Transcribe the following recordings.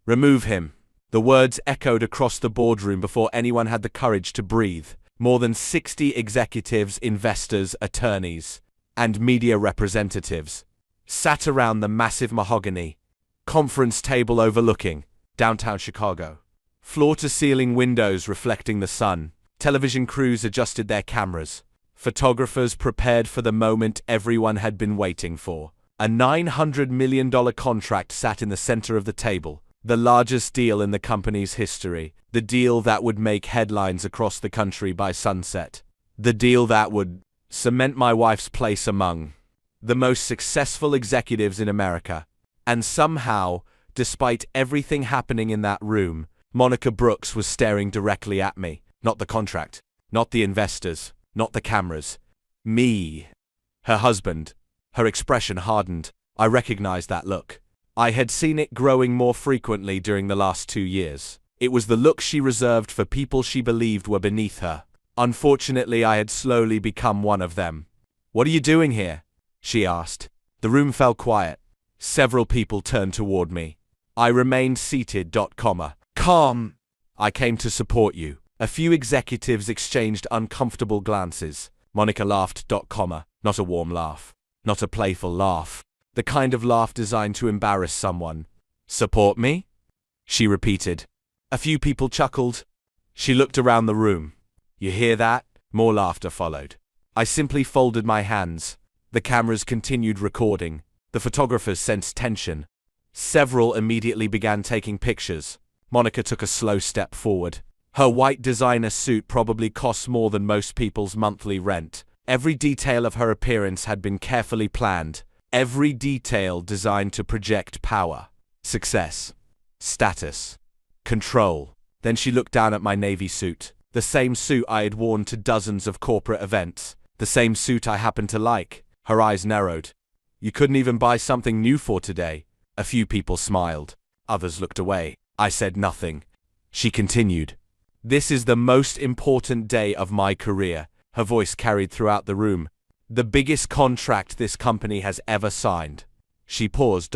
Remove him. The words echoed across the boardroom before anyone had the courage to breathe. More than 60 executives, investors, attorneys, and media representatives sat around the massive mahogany conference table overlooking downtown Chicago. Floor-to-ceiling windows reflecting the sun. Television crews adjusted their cameras. Photographers prepared for the moment everyone had been waiting for. A $900 million contract sat in the center of the table. The largest deal in the company's history. The deal that would make headlines across the country by sunset. The deal that would cement my wife's place among the most successful executives in America. And somehow, despite everything happening in that room, Monica Brooks was staring directly at me. Not the contract, not the investors, not the cameras. Me. Her husband. Her expression hardened. I recognized that look. I had seen it growing more frequently during the last 2 years. It was the look she reserved for people she believed were beneath her. Unfortunately, I had slowly become one of them. "What are you doing here?" she asked. The room fell quiet. Several people turned toward me. I remained seated. Calm. "I came to support you." A few executives exchanged uncomfortable glances. Monica laughed. Not a warm laugh. Not a playful laugh. The kind of laugh designed to embarrass someone. "Support me?" she repeated. A few people chuckled. She looked around the room. "You hear that?" More laughter followed. I simply folded my hands. The cameras continued recording. The photographers sensed tension. Several immediately began taking pictures. Monica took a slow step forward. Her white designer suit probably cost more than most people's monthly rent. Every detail of her appearance had been carefully planned. Every detail designed to project power, success, status, control. Then she looked down at my navy suit. The same suit I had worn to dozens of corporate events. The same suit I happened to like. Her eyes narrowed. "You couldn't even buy something new for today." A few people smiled. Others looked away. I said nothing. She continued. "This is the most important day of my career." Her voice carried throughout the room. "The biggest contract this company has ever signed." She paused.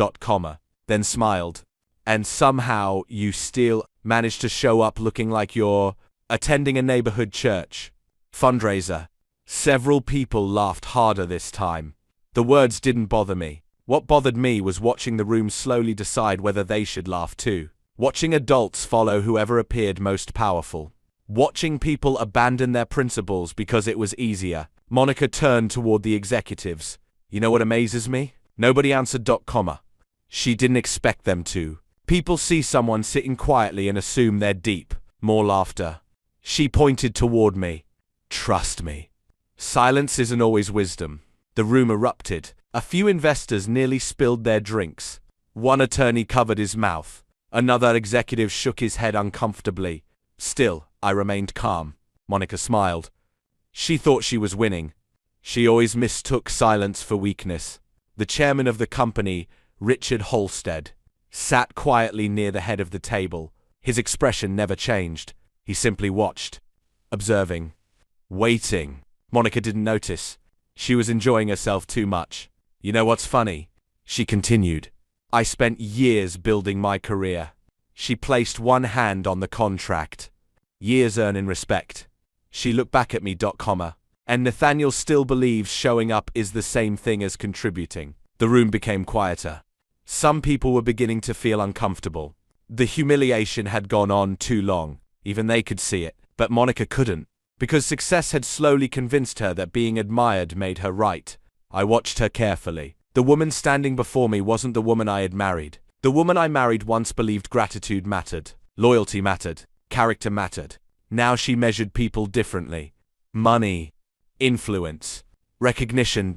Then smiled. "And somehow you still managed to show up looking like you're attending a neighborhood church fundraiser." Several people laughed harder this time. The words didn't bother me. What bothered me was watching the room slowly decide whether they should laugh too. Watching adults follow whoever appeared most powerful. Watching people abandon their principles because it was easier. Monica turned toward the executives. "You know what amazes me?" Nobody answered. She didn't expect them to. People see someone sitting quietly and assume they're deep. More laughter. She pointed toward me. "Trust me. Silence isn't always wisdom." The room erupted. A few investors nearly spilled their drinks. One attorney covered his mouth. Another executive shook his head uncomfortably. Still, I remained calm. Monica smiled. She thought she was winning. She always mistook silence for weakness. The chairman of the company, Richard Halstead, sat quietly near the head of the table. His expression never changed. He simply watched, observing, waiting. Monica didn't notice. She was enjoying herself too much. "You know what's funny?" she continued. "I spent years building my career." She placed one hand on the contract. "Years earning respect." She looked back at me. "And Nathaniel still believes showing up is the same thing as contributing." The room became quieter. Some people were beginning to feel uncomfortable. The humiliation had gone on too long. Even they could see it, but Monica couldn't, because success had slowly convinced her that being admired made her right. I watched her carefully. The woman standing before me wasn't the woman I had married. The woman I married once believed gratitude mattered, loyalty mattered, character mattered. Now she measured people differently. Money, influence, recognition,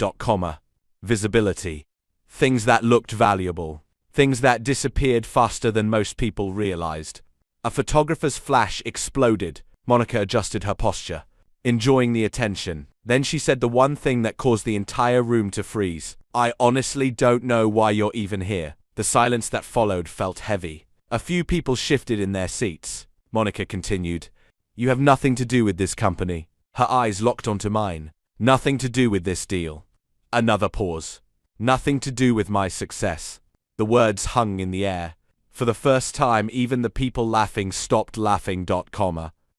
visibility. Things that looked valuable. Things that disappeared faster than most people realized. A photographer's flash exploded. Monica adjusted her posture, enjoying the attention. Then she said the one thing that caused the entire room to freeze. "I honestly don't know why you're even here." The silence that followed felt heavy. A few people shifted in their seats. Monica continued, "You have nothing to do with this company." Her eyes locked onto mine. "Nothing to do with this deal." Another pause. "Nothing to do with my success." The words hung in the air. For the first time, even the people laughing stopped laughing.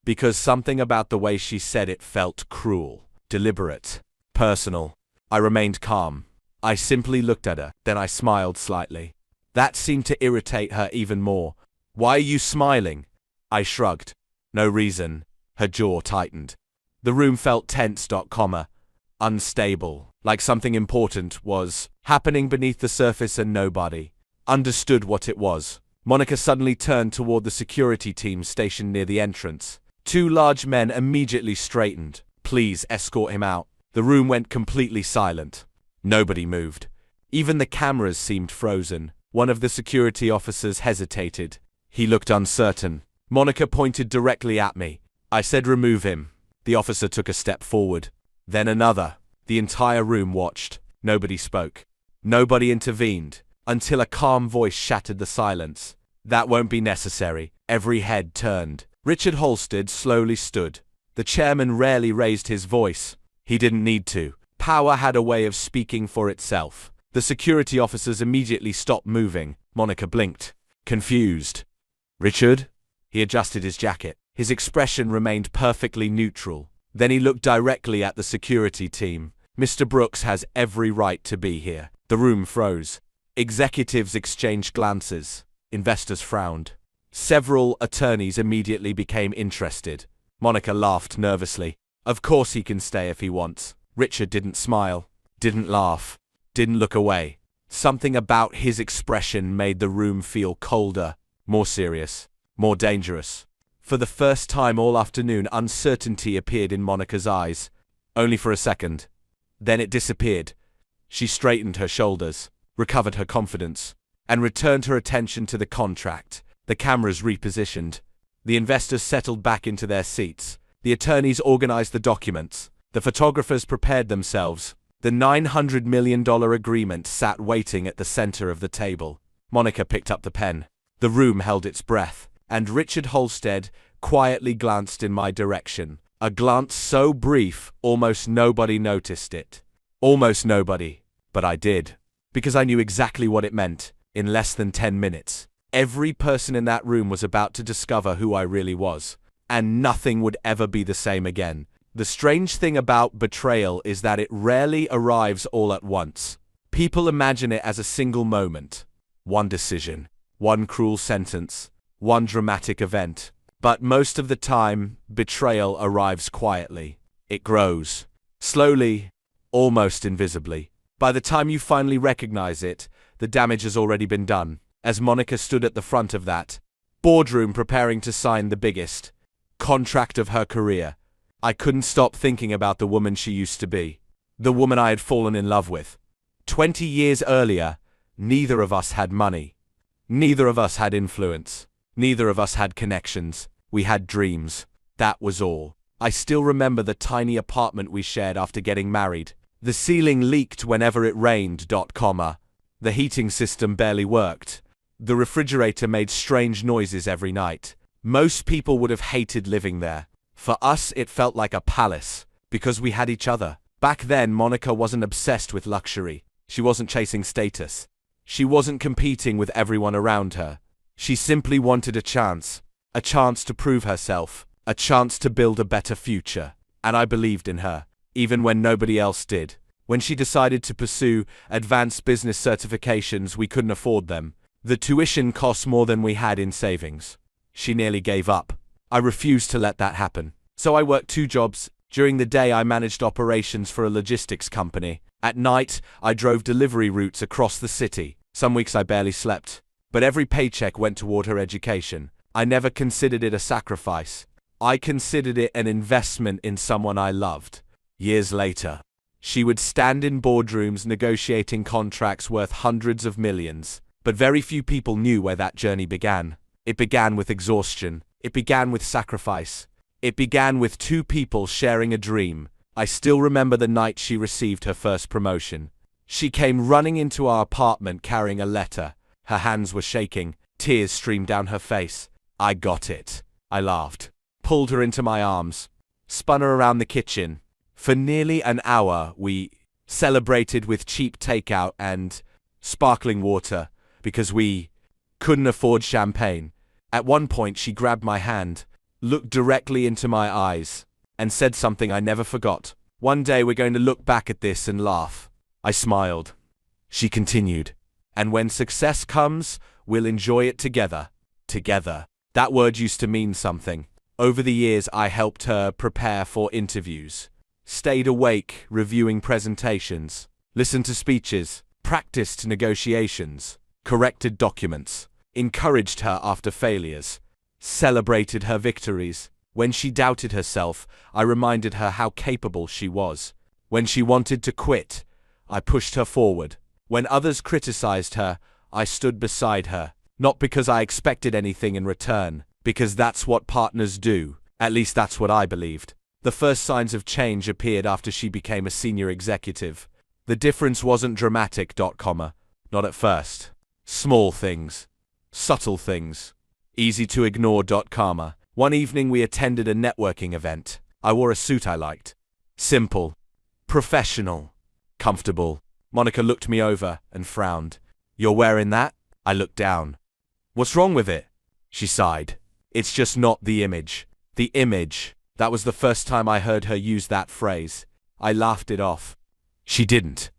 Because something about the way she said it felt cruel, deliberate, personal. I remained calm. I simply looked at her, then I smiled slightly. That seemed to irritate her even more. "Why are you smiling?" I shrugged. "No reason." Her jaw tightened. The room felt tense, unstable, like something important was happening beneath the surface and nobody understood what it was. Monica suddenly turned toward the security team stationed near the entrance. Two large men immediately straightened. "Please escort him out." The room went completely silent. Nobody moved. Even the cameras seemed frozen. One of the security officers hesitated. He looked uncertain. Monica pointed directly at me. I said, "Remove him." The officer took a step forward. Then another. The entire room watched. Nobody spoke. Nobody intervened, until a calm voice shattered the silence. "That won't be necessary." Every head turned. Richard Halstead slowly stood. The chairman rarely raised his voice. He didn't need to. Power had a way of speaking for itself. The security officers immediately stopped moving. Monica blinked, confused. "Richard?" He adjusted his jacket. His expression remained perfectly neutral. Then he looked directly at the security team. "Mr. Brooks has every right to be here." The room froze. Executives exchanged glances. Investors frowned. Several attorneys immediately became interested. Monica laughed nervously. "Of course he can stay if he wants." Richard didn't smile, didn't laugh, didn't look away. Something about his expression made the room feel colder, more serious, more dangerous. For the first time all afternoon, uncertainty appeared in Monica's eyes. Only for a second. Then it disappeared. She straightened her shoulders, recovered her confidence, and returned her attention to the contract. The cameras repositioned. The investors settled back into their seats. The attorneys organized the documents. The photographers prepared themselves. The $900 million agreement sat waiting at the center of the table. Monica picked up the pen. The room held its breath, and Richard Halstead quietly glanced in my direction. A glance so brief, almost nobody noticed it. Almost nobody. But I did. Because I knew exactly what it meant. In less than 10 minutes, every person in that room was about to discover who I really was. And nothing would ever be the same again. The strange thing about betrayal is that it rarely arrives all at once. People imagine it as a single moment. One decision. One cruel sentence. One dramatic event. But most of the time, betrayal arrives quietly. It grows. Slowly, almost invisibly. By the time you finally recognize it, the damage has already been done. As Monica stood at the front of that boardroom preparing to sign the biggest contract of her career, I couldn't stop thinking about the woman she used to be. The woman I had fallen in love with. 20 years earlier, neither of us had money. Neither of us had influence. Neither of us had connections. We had dreams. That was all. I still remember the tiny apartment we shared after getting married. The ceiling leaked whenever it rained, The heating system barely worked. The refrigerator made strange noises every night. Most people would have hated living there. For us, it felt like a palace, because we had each other. Back then, Monica wasn't obsessed with luxury. She wasn't chasing status. She wasn't competing with everyone around her. She simply wanted a chance to prove herself, a chance to build a better future. And I believed in her, even when nobody else did. When she decided to pursue advanced business certifications, we couldn't afford them. The tuition cost more than we had in savings. She nearly gave up. I refused to let that happen. So I worked 2 jobs. During the day, I managed operations for a logistics company. At night, I drove delivery routes across the city. Some weeks I barely slept. But every paycheck went toward her education. I never considered it a sacrifice. I considered it an investment in someone I loved. Years later, she would stand in boardrooms negotiating contracts worth hundreds of millions. But very few people knew where that journey began. It began with exhaustion. It began with sacrifice. It began with 2 people sharing a dream. I still remember the night she received her first promotion. She came running into our apartment carrying a letter. Her hands were shaking. Tears streamed down her face. "I got it." I laughed, pulled her into my arms, spun her around the kitchen. For nearly an hour, we celebrated with cheap takeout and sparkling water because we couldn't afford champagne. At one point, she grabbed my hand, looked directly into my eyes, and said something I never forgot. "One day we're going to look back at this and laugh." I smiled. She continued, "And when success comes, we'll enjoy it together." Together. That word used to mean something. Over the years, I helped her prepare for interviews, stayed awake reviewing presentations, listened to speeches, practiced negotiations, corrected documents, encouraged her after failures, celebrated her victories. When she doubted herself, I reminded her how capable she was. When she wanted to quit, I pushed her forward. When others criticized her, I stood beside her. Not because I expected anything in return, because that's what partners do. At least that's what I believed. The first signs of change appeared after she became a senior executive. The difference wasn't dramatic, not at first. Small things. Subtle things. Easy to ignore. One evening we attended a networking event. I wore a suit I liked. Simple. Professional. Comfortable. Monica looked me over and frowned. "You're wearing that?" I looked down. "What's wrong with it?" She sighed. "It's just not the image." The image. That was the first time I heard her use that phrase. I laughed it off. She didn't.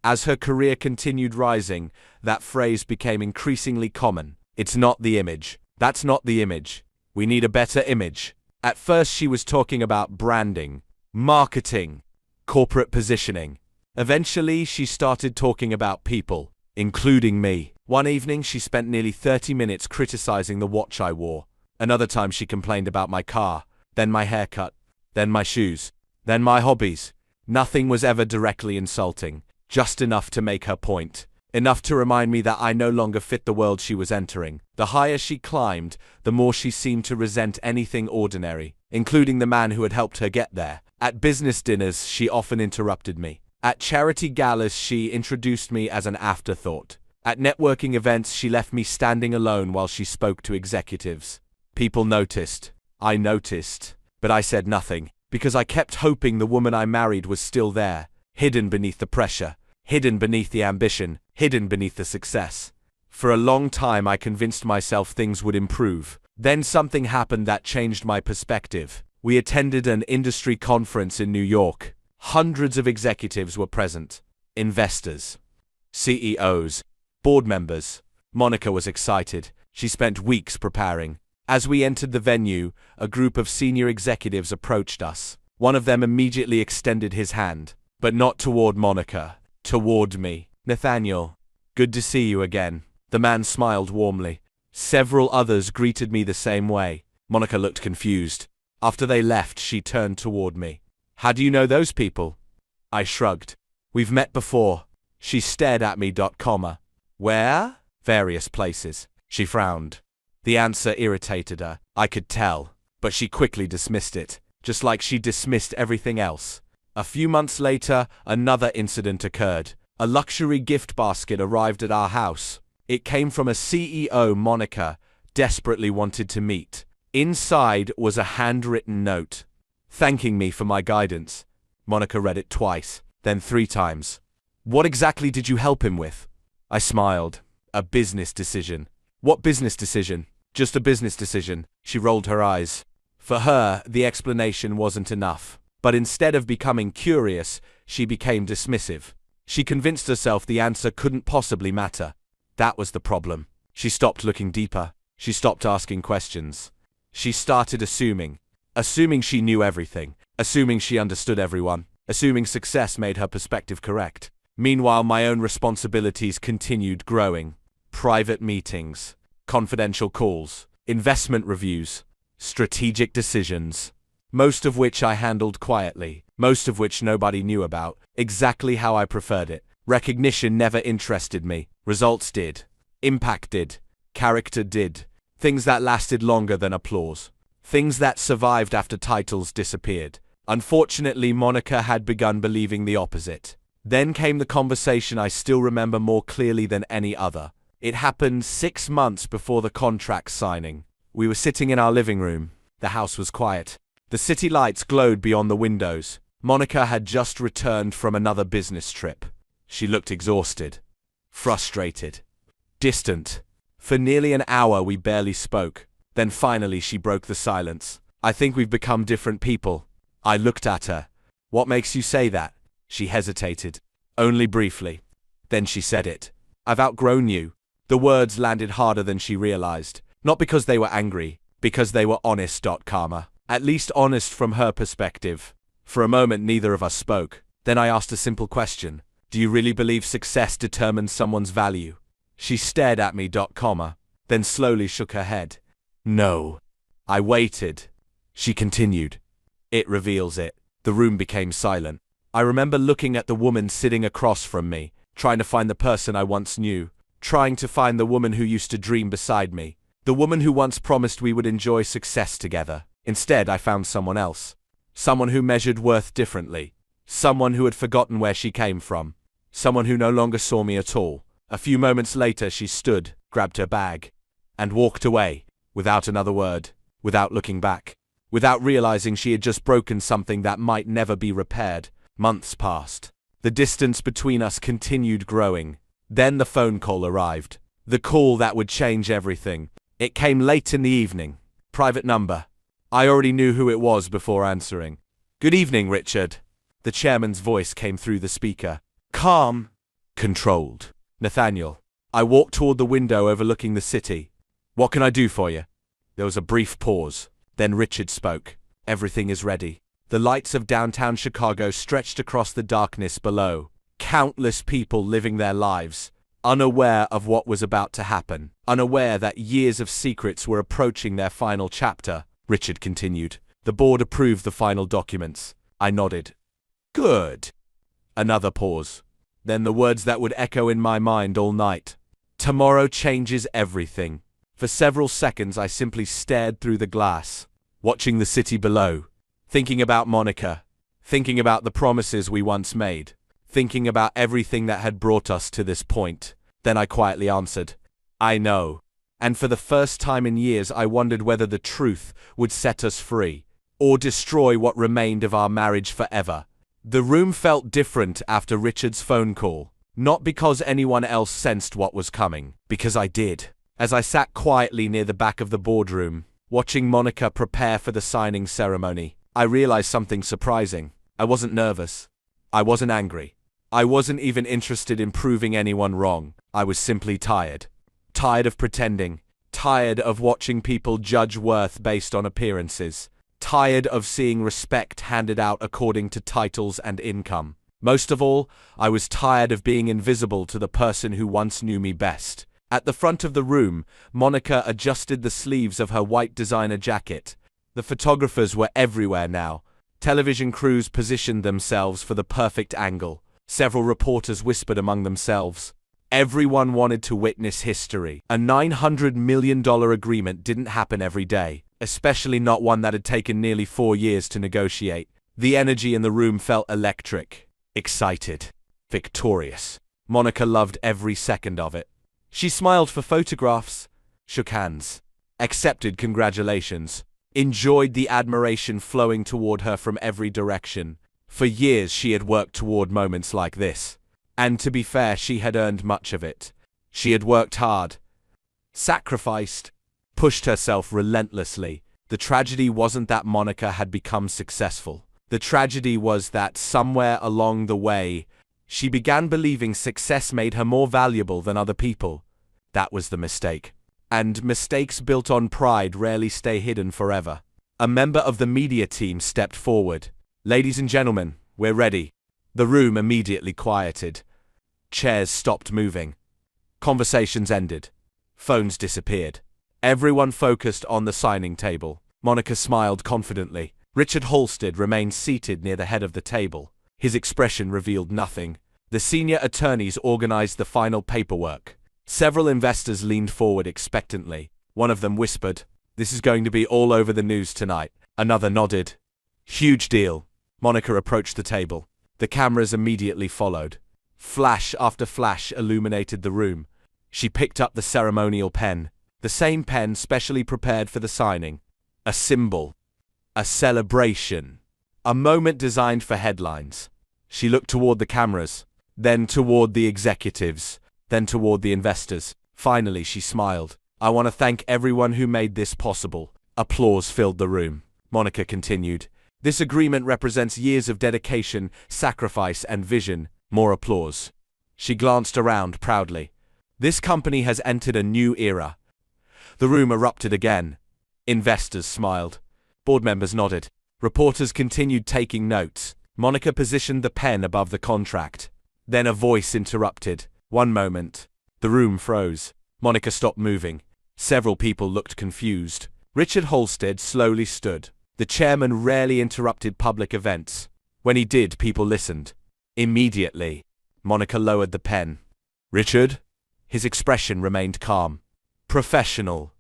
As her career continued rising, that phrase became increasingly common. "It's not the image. That's not the image. We need a better image." At first she was talking about branding, marketing, corporate positioning. Eventually she started talking about people, including me. One evening she spent nearly 30 minutes criticizing the watch I wore. Another time she complained about my car, then my haircut, then my shoes, then my hobbies. Nothing was ever directly insulting, just enough to make her point. Enough to remind me that I no longer fit the world she was entering. The higher she climbed, the more she seemed to resent anything ordinary, including the man who had helped her get there. At business dinners, she often interrupted me. At charity galas, she introduced me as an afterthought. At networking events, she left me standing alone while she spoke to executives. People noticed. I noticed. But I said nothing, because I kept hoping the woman I married was still there, hidden beneath the pressure, hidden beneath the ambition, hidden beneath the success. For a long time I convinced myself things would improve. Then something happened that changed my perspective. We attended an industry conference in New York. Hundreds of executives were present. Investors, CEOs, board members. Monica was excited. She spent weeks preparing. As we entered the venue, a group of senior executives approached us. One of them immediately extended his hand, but not toward Monica, toward me. "Nathaniel, good to see you again." The man smiled warmly. Several others greeted me the same way. Monica looked confused. After they left, she turned toward me. "How do you know those people?" I shrugged. "We've met before." She stared at me. "Where?" "Various places." She frowned. The answer irritated her. I could tell, but she quickly dismissed it, just like she dismissed everything else. A few months later, another incident occurred. A luxury gift basket arrived at our house. It came from a CEO Monica desperately wanted to meet. Inside was a handwritten note, thanking me for my guidance. Monica read it twice, then 3 times. "What exactly did you help him with?" I smiled. "A business decision." "What business decision?" "Just a business decision." She rolled her eyes. For her, the explanation wasn't enough. But instead of becoming curious, she became dismissive. She convinced herself the answer couldn't possibly matter. That was the problem. She stopped looking deeper. She stopped asking questions. She started assuming. Assuming she knew everything. Assuming she understood everyone. Assuming success made her perspective correct. Meanwhile, my own responsibilities continued growing. Private meetings, confidential calls, investment reviews, strategic decisions, most of which I handled quietly, most of which nobody knew about, exactly how I preferred it. Recognition never interested me. Results did. Impact did. Character did. Things that lasted longer than applause. Things that survived after titles disappeared. Unfortunately, Monica had begun believing the opposite. Then came the conversation I still remember more clearly than any other. It happened 6 months before the contract signing. We were sitting in our living room. The house was quiet. The city lights glowed beyond the windows. Monica had just returned from another business trip. She looked exhausted, frustrated, distant. For nearly an hour we barely spoke. Then finally she broke the silence. I think we've become different people. I looked at her. What makes you say that? She hesitated. Only briefly. Then she said it. I've outgrown you. The words landed harder than she realized. Not because they were angry, because they were honest. Karma. At least honest from her perspective. For a moment neither of us spoke. Then I asked a simple question. Do you really believe success determines someone's value? She stared at me. Then slowly shook her head. No. I waited. She continued. It reveals it. The room became silent. I remember looking at the woman sitting across from me, trying to find the person I once knew, trying to find the woman who used to dream beside me, the woman who once promised we would enjoy success together. Instead, I found someone else. Someone who measured worth differently. Someone who had forgotten where she came from. Someone who no longer saw me at all. A few moments later, she stood, grabbed her bag, and walked away, without another word, without looking back, without realizing she had just broken something that might never be repaired. Months passed. The distance between us continued growing. Then the phone call arrived. The call that would change everything. It came late in the evening. Private number. I already knew who it was before answering. Good evening, Richard. The chairman's voice came through the speaker. Calm. Controlled. Nathaniel. I walked toward the window overlooking the city. What can I do for you? There was a brief pause. Then Richard spoke. Everything is ready. The lights of downtown Chicago stretched across the darkness below. Countless people living their lives, unaware of what was about to happen, unaware that years of secrets were approaching their final chapter. Richard continued. The board approved the final documents. I nodded. Good. Another pause. Then the words that would echo in my mind all night. Tomorrow changes everything. For several seconds I simply stared through the glass, watching the city below, thinking about Monica, thinking about the promises we once made, thinking about everything that had brought us to this point. Then I quietly answered, I know. And for the first time in years I wondered whether the truth would set us free, or destroy what remained of our marriage forever. The room felt different after Richard's phone call, not because anyone else sensed what was coming, because I did. As I sat quietly near the back of the boardroom, watching Monica prepare for the signing ceremony, I realized something surprising. I wasn't nervous. I wasn't angry. I wasn't even interested in proving anyone wrong. I was simply tired. Tired of pretending. Tired of watching people judge worth based on appearances. Tired of seeing respect handed out according to titles and income. Most of all, I was tired of being invisible to the person who once knew me best. At the front of the room, Monica adjusted the sleeves of her white designer jacket. The photographers were everywhere now. Television crews positioned themselves for the perfect angle. Several reporters whispered among themselves. Everyone wanted to witness history. A $900 million agreement didn't happen every day, especially not one that had taken nearly 4 years to negotiate. The energy in the room felt electric, excited, victorious. Monica loved every second of it. She smiled for photographs, shook hands, accepted congratulations, enjoyed the admiration flowing toward her from every direction. For years she had worked toward moments like this. And to be fair, she had earned much of it. She had worked hard, sacrificed, pushed herself relentlessly. The tragedy wasn't that Monica had become successful. The tragedy was that somewhere along the way, she began believing success made her more valuable than other people. That was the mistake. And mistakes built on pride rarely stay hidden forever. A member of the media team stepped forward. Ladies and gentlemen, we're ready. The room immediately quieted. Chairs stopped moving. Conversations ended. Phones disappeared. Everyone focused on the signing table. Monica smiled confidently. Richard Halstead remained seated near the head of the table. His expression revealed nothing. The senior attorneys organized the final paperwork. Several investors leaned forward expectantly. One of them whispered, "This is going to be all over the news tonight." Another nodded. "Huge deal." Monica approached the table. The cameras immediately followed. Flash after flash illuminated the room. She picked up the ceremonial pen, the same pen specially prepared for the signing. A symbol. A celebration. A moment designed for headlines. She looked toward the cameras, then toward the executives, then toward the investors. Finally, she smiled. "I want to thank everyone who made this possible." Applause filled the room. Monica continued. "This agreement represents years of dedication, sacrifice, and vision." More applause. She glanced around proudly. "This company has entered a new era." The room erupted again. Investors smiled. Board members nodded. Reporters continued taking notes. Monica positioned the pen above the contract. Then a voice interrupted. "One moment." The room froze. Monica stopped moving. Several people looked confused. Richard Halstead slowly stood. The chairman rarely interrupted public events. When he did, people listened. Immediately, Monica lowered the pen. "Richard?" His expression remained calm. "Professional.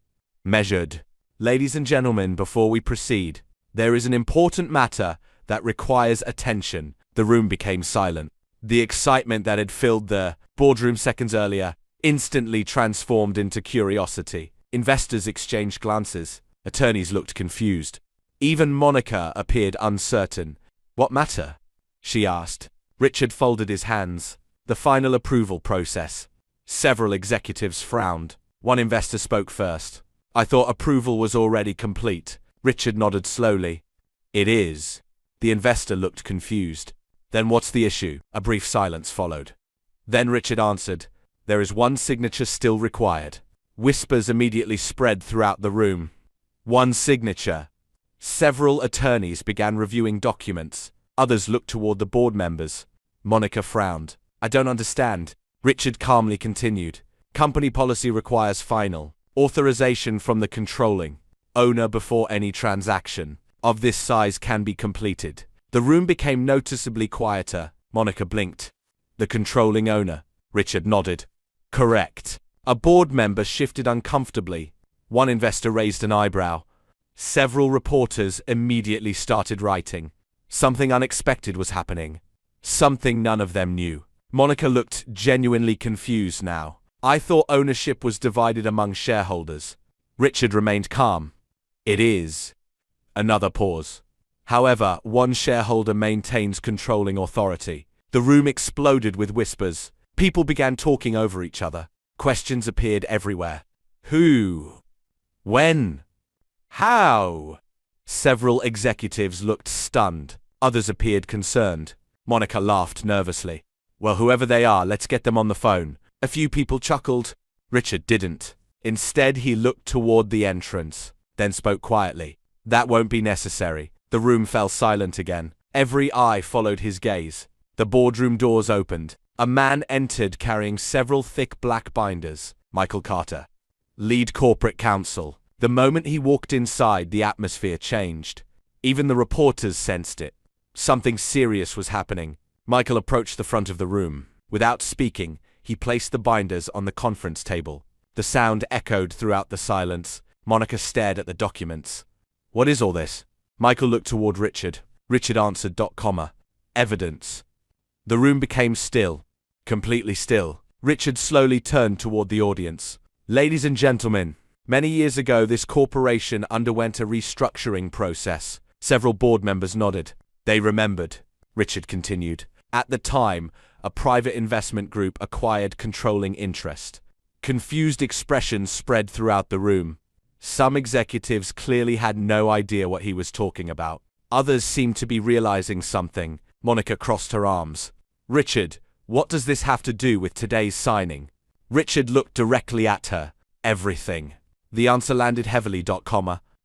Measured. Ladies and gentlemen, before we proceed, there is an important matter that requires attention." The room became silent. The excitement that had filled the boardroom seconds earlier instantly transformed into curiosity. Investors exchanged glances. Attorneys looked confused. Even Monica appeared uncertain. "What matter?" she asked. Richard folded his hands. "The final approval process." Several executives frowned. One investor spoke first. "I thought approval was already complete." Richard nodded slowly. "It is." The investor looked confused. "Then what's the issue?" A brief silence followed. Then Richard answered, "There is one signature still required." Whispers immediately spread throughout the room. One signature. Several attorneys began reviewing documents. Others looked toward the board members. Monica frowned. "I don't understand." Richard calmly continued. "Company policy requires final authorization from the controlling owner before any transaction of this size can be completed." The room became noticeably quieter. Monica blinked. "The controlling owner." Richard nodded. "Correct." A board member shifted uncomfortably. One investor raised an eyebrow. Several reporters immediately started writing. Something unexpected was happening. Something none of them knew. Monica looked genuinely confused now. "I thought ownership was divided among shareholders." Richard remained calm. "It is." Another pause. "However, one shareholder maintains controlling authority." The room exploded with whispers. People began talking over each other. Questions appeared everywhere. Who? When? How? Several executives looked stunned. Others appeared concerned. Monica laughed nervously. "Well, whoever they are, let's get them on the phone." A few people chuckled. Richard didn't. Instead, he looked toward the entrance, then spoke quietly. "That won't be necessary." The room fell silent again. Every eye followed his gaze. The boardroom doors opened. A man entered carrying several thick black binders. Michael Carter, lead corporate counsel. The moment he walked inside, the atmosphere changed. Even the reporters sensed it. Something serious was happening. Michael approached the front of the room. Without speaking, he placed the binders on the conference table. The sound echoed throughout the silence. Monica stared at the documents. "What is all this?" Michael looked toward Richard. Richard answered, "Evidence." The room became still. Completely still. Richard slowly turned toward the audience. "Ladies and gentlemen, many years ago this corporation underwent a restructuring process." Several board members nodded. They remembered. Richard continued. "At the time, a private investment group acquired controlling interest." Confused expressions spread throughout the room. Some executives clearly had no idea what he was talking about. Others seemed to be realizing something. Monica crossed her arms. "Richard, what does this have to do with today's signing?" Richard looked directly at her. "Everything." The answer landed heavily.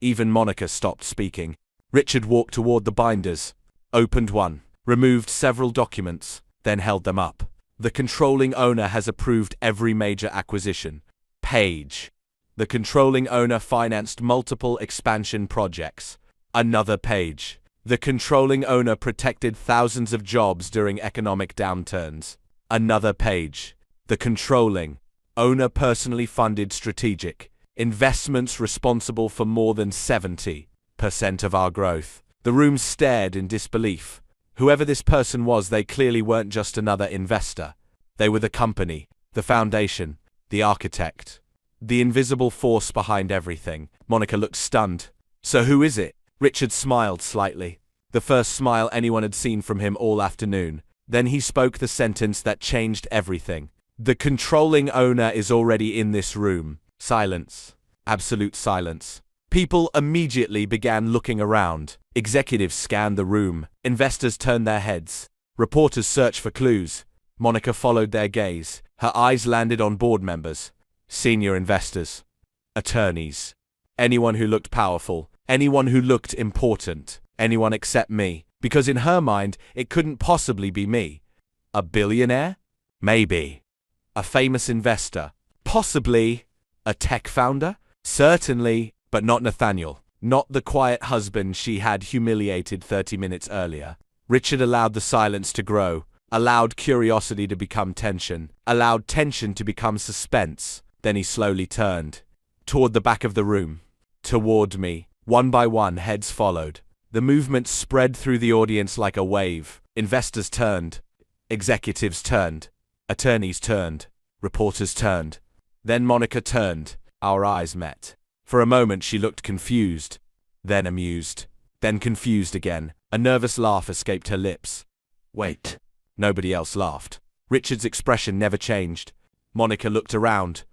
Even Monica stopped speaking. Richard walked toward the binders, opened one, removed several documents, then held them up. "The controlling owner has approved every major acquisition." Page. "The controlling owner financed multiple expansion projects." Another page. "The controlling owner protected thousands of jobs during economic downturns." Another page. "The controlling owner personally funded strategic investments responsible for more than 70% of our growth." The room stared in disbelief. Whoever this person was, they clearly weren't just another investor. They were the company, the foundation, the architect, the invisible force behind everything. Monica looked stunned. "So who is it?" Richard smiled slightly. The first smile anyone had seen from him all afternoon. Then he spoke the sentence that changed everything. The controlling owner is already in this room. Silence. Absolute silence. People immediately began looking around. Executives scanned the room. Investors turned their heads. Reporters searched for clues. Monica followed their gaze. Her eyes landed on board members, senior investors, attorneys, anyone who looked powerful, anyone who looked important, anyone except me, because in her mind, it couldn't possibly be me. A billionaire? Maybe. A famous investor? Possibly. A tech founder? Certainly, but not Nathaniel. Not the quiet husband she had humiliated 30 minutes earlier. Richard allowed the silence to grow, allowed curiosity to become tension, allowed tension to become suspense. Then he slowly turned. Toward the back of the room. Toward me. One by one, heads followed. The movement spread through the audience like a wave. Investors turned. Executives turned. Attorneys turned. Reporters turned. Then Monica turned. Our eyes met. For a moment she looked confused, then amused, then confused again. A nervous laugh escaped her lips. Wait. Nobody else laughed. Richard's expression never changed. Monica looked around,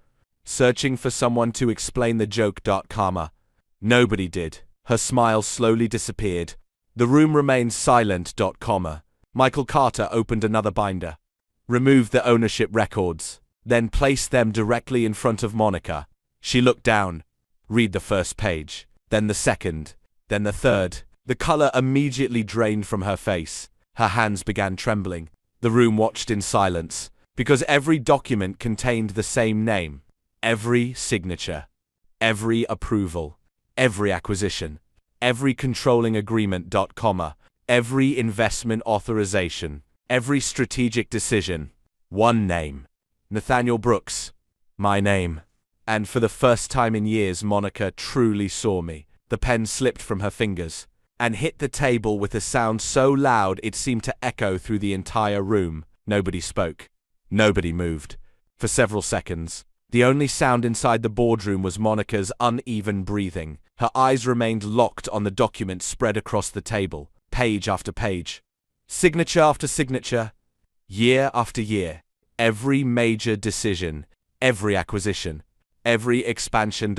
searching for someone to explain the joke. Karma. Nobody did. Her smile slowly disappeared. The room remained silent. Michael Carter opened another binder, removed the ownership records, then placed them directly in front of Monica. She looked down. Read the first page, then the second, then the third. The color immediately drained from her face. Her hands began trembling. The room watched in silence, because every document contained the same name. Every signature, every approval, every acquisition, every controlling agreement. Every investment authorization, every strategic decision. One name. Nathaniel Brooks. My name. And for the first time in years, Monica truly saw me. The pen slipped from her fingers and hit the table with a sound so loud it seemed to echo through the entire room. Nobody spoke. Nobody moved. For several seconds, the only sound inside the boardroom was Monica's uneven breathing. Her eyes remained locked on the document spread across the table, page after page, signature after signature, year after year. Every major decision, every acquisition, every expansion.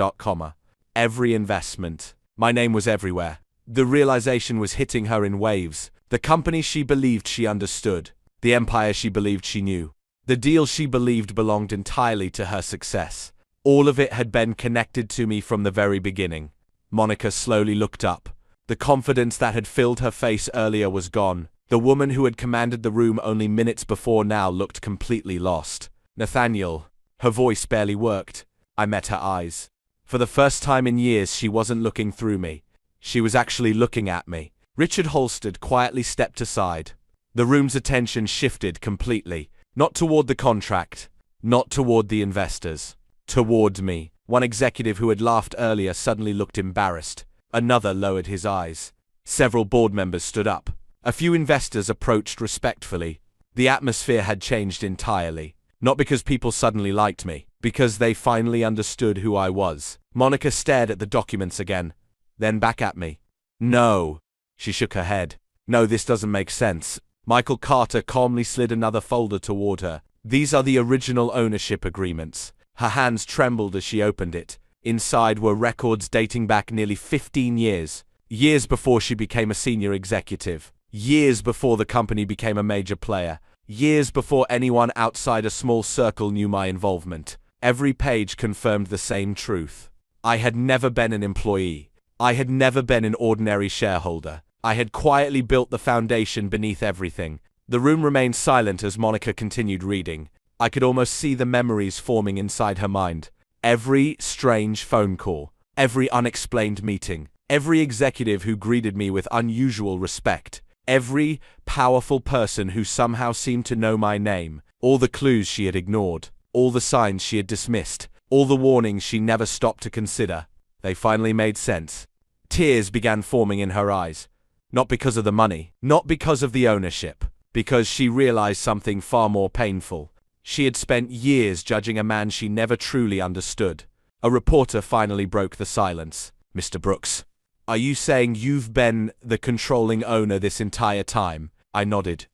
Every investment. My name was everywhere. The realization was hitting her in waves. The company she believed she understood. The empire she believed she knew. The deal she believed belonged entirely to her success. All of it had been connected to me from the very beginning. Monica slowly looked up. The confidence that had filled her face earlier was gone. The woman who had commanded the room only minutes before now looked completely lost. Nathaniel. Her voice barely worked. I met her eyes. For the first time in years, she wasn't looking through me. She was actually looking at me. Richard Holstead quietly stepped aside. The room's attention shifted completely. Not toward the contract. Not toward the investors. Toward me. One executive who had laughed earlier suddenly looked embarrassed. Another lowered his eyes. Several board members stood up. A few investors approached respectfully. The atmosphere had changed entirely. Not because people suddenly liked me, because they finally understood who I was. Monica stared at the documents again, then back at me. No. She shook her head. No, this doesn't make sense. Michael Carter calmly slid another folder toward her. These are the original ownership agreements. Her hands trembled as she opened it. Inside were records dating back nearly 15 years. Years before she became a senior executive. Years before the company became a major player. Years before anyone outside a small circle knew my involvement. Every page confirmed the same truth. I had never been an employee. I had never been an ordinary shareholder. I had quietly built the foundation beneath everything. The room remained silent as Monica continued reading. I could almost see the memories forming inside her mind. Every strange phone call, every unexplained meeting, every executive who greeted me with unusual respect, every powerful person who somehow seemed to know my name, all the clues she had ignored, all the signs she had dismissed, all the warnings she never stopped to consider. They finally made sense. Tears began forming in her eyes. Not because of the money, not because of the ownership, because she realized something far more painful. She had spent years judging a man she never truly understood. A reporter finally broke the silence. Mr. Brooks, are you saying you've been the controlling owner this entire time? I nodded.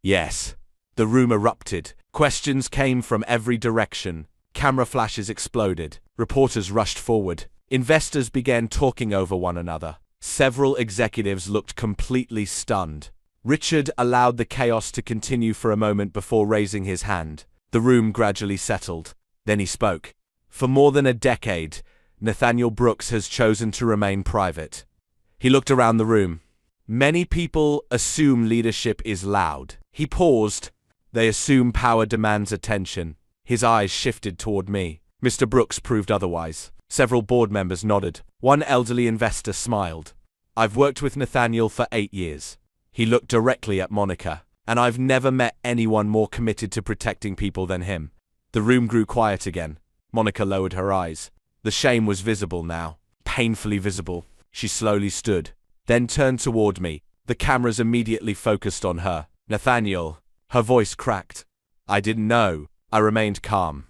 Yes. The room erupted. Questions came from every direction. Camera flashes exploded. Reporters rushed forward. Investors began talking over one another. Several executives looked completely stunned. Richard allowed the chaos to continue for a moment before raising his hand. The room gradually settled. Then he spoke. For more than a decade, Nathaniel Brooks has chosen to remain private. He looked around the room. Many people assume leadership is loud. He paused. They assume power demands attention. His eyes shifted toward me. Mr. Brooks proved otherwise. Several board members nodded. One elderly investor smiled. I've worked with Nathaniel for 8 years. He looked directly at Monica. And I've never met anyone more committed to protecting people than him. The room grew quiet again. Monica lowered her eyes. The shame was visible now. Painfully visible. She slowly stood. Then turned toward me. The cameras immediately focused on her. Nathaniel. Her voice cracked. I didn't know. I remained calm.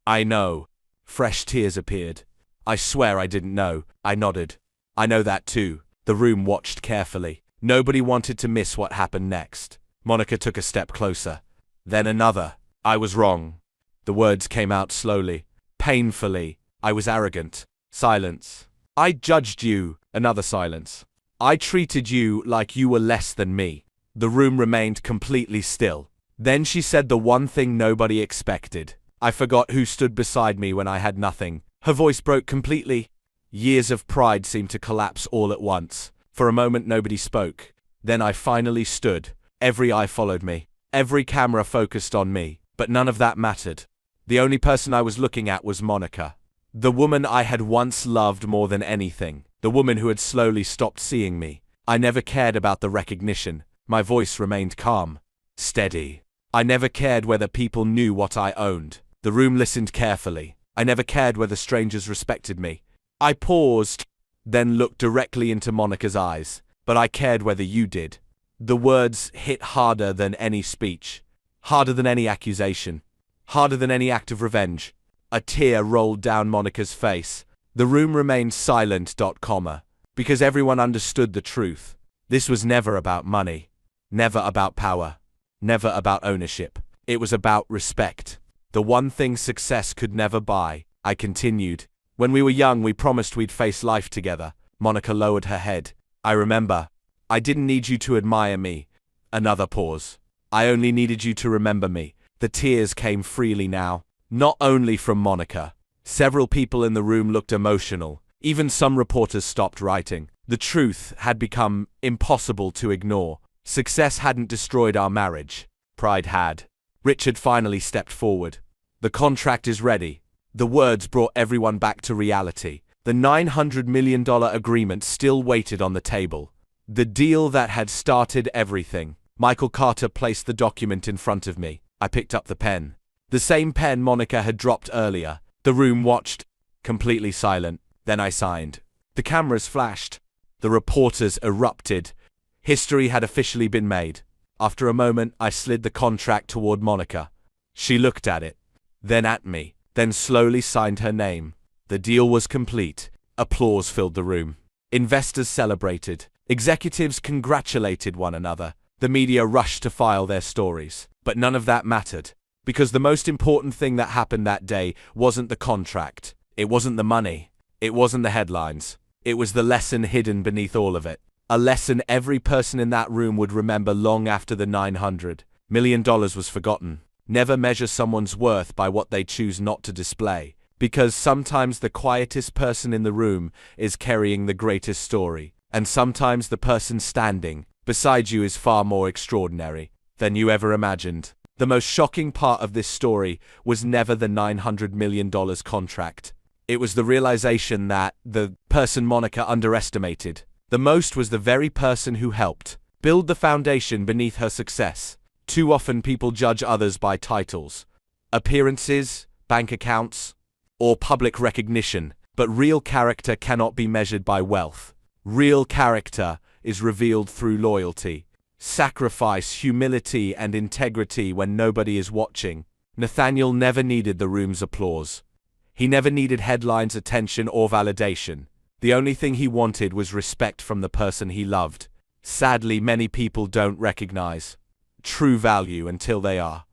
I know. Fresh tears appeared. I swear I didn't know. I nodded. I know that too. The room watched carefully. Nobody wanted to miss what happened next. Monica took a step closer. Then another. I was wrong. The words came out slowly. Painfully. I was arrogant. Silence. I judged you. Another silence. I treated you like you were less than me. The room remained completely still. Then she said the one thing nobody expected. I forgot who stood beside me when I had nothing. Her voice broke completely. Years of pride seemed to collapse all at once. For a moment nobody spoke. Then I finally stood. Every eye followed me. Every camera focused on me. But none of that mattered. The only person I was looking at was Monica. The woman I had once loved more than anything. The woman who had slowly stopped seeing me. I never cared about the recognition. My voice remained calm. Steady. I never cared whether people knew what I owned. The room listened carefully. I never cared whether strangers respected me. I paused, then looked directly into Monica's eyes. But I cared whether you did. The words hit harder than any speech. Harder than any accusation. Harder than any act of revenge. A tear rolled down Monica's face. The room remained silent. Because everyone understood the truth. This was never about money. Never about power. Never about ownership. It was about respect. The one thing success could never buy. I continued. When we were young, we promised we'd face life together. Monica lowered her head. I remember. I didn't need you to admire me. Another pause. I only needed you to remember me. The tears came freely now. Not only from Monica. Several people in the room looked emotional. Even some reporters stopped writing. The truth had become impossible to ignore. Success hadn't destroyed our marriage. Pride had. Richard finally stepped forward. The contract is ready. The words brought everyone back to reality. The $900 million agreement still waited on the table. The deal that had started everything. Michael Carter placed the document in front of me. I picked up the pen. The same pen Monica had dropped earlier. The room watched, completely silent. Then I signed. The cameras flashed. The reporters erupted. History had officially been made. After a moment, I slid the contract toward Monica. She looked at it, then at me, then slowly signed her name. The deal was complete. Applause filled the room. Investors celebrated. Executives congratulated one another. The media rushed to file their stories. But none of that mattered. Because the most important thing that happened that day wasn't the contract. It wasn't the money. It wasn't the headlines. It was the lesson hidden beneath all of it. A lesson every person in that room would remember long after the $900 million was forgotten. Never measure someone's worth by what they choose not to display. Because sometimes the quietest person in the room is carrying the greatest story. And sometimes the person standing beside you is far more extraordinary than you ever imagined. The most shocking part of this story was never the $900 million contract. It was the realization that the person Monica underestimated the most was the very person who helped build the foundation beneath her success. Too often people judge others by titles, appearances, bank accounts, or public recognition, but real character cannot be measured by wealth. Real character is revealed through loyalty, sacrifice, humility, and integrity when nobody is watching. Nathaniel never needed the room's applause. He never needed headlines, attention, or validation. The only thing he wanted was respect from the person he loved. Sadly, many people don't recognize true value until they are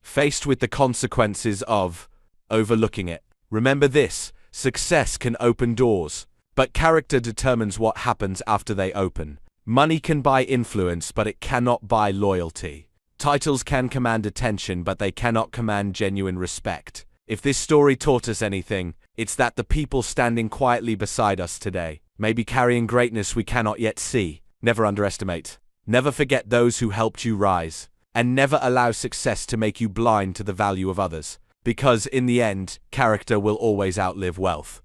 faced with the consequences of overlooking it. Remember this: success can open doors, but character determines what happens after they open. Money can buy influence, but it cannot buy loyalty. Titles can command attention, but they cannot command genuine respect. If this story taught us anything, it's that the people standing quietly beside us today may be carrying greatness we cannot yet see. Never underestimate. Never forget those who helped you rise. And never allow success to make you blind to the value of others. Because in the end, character will always outlive wealth.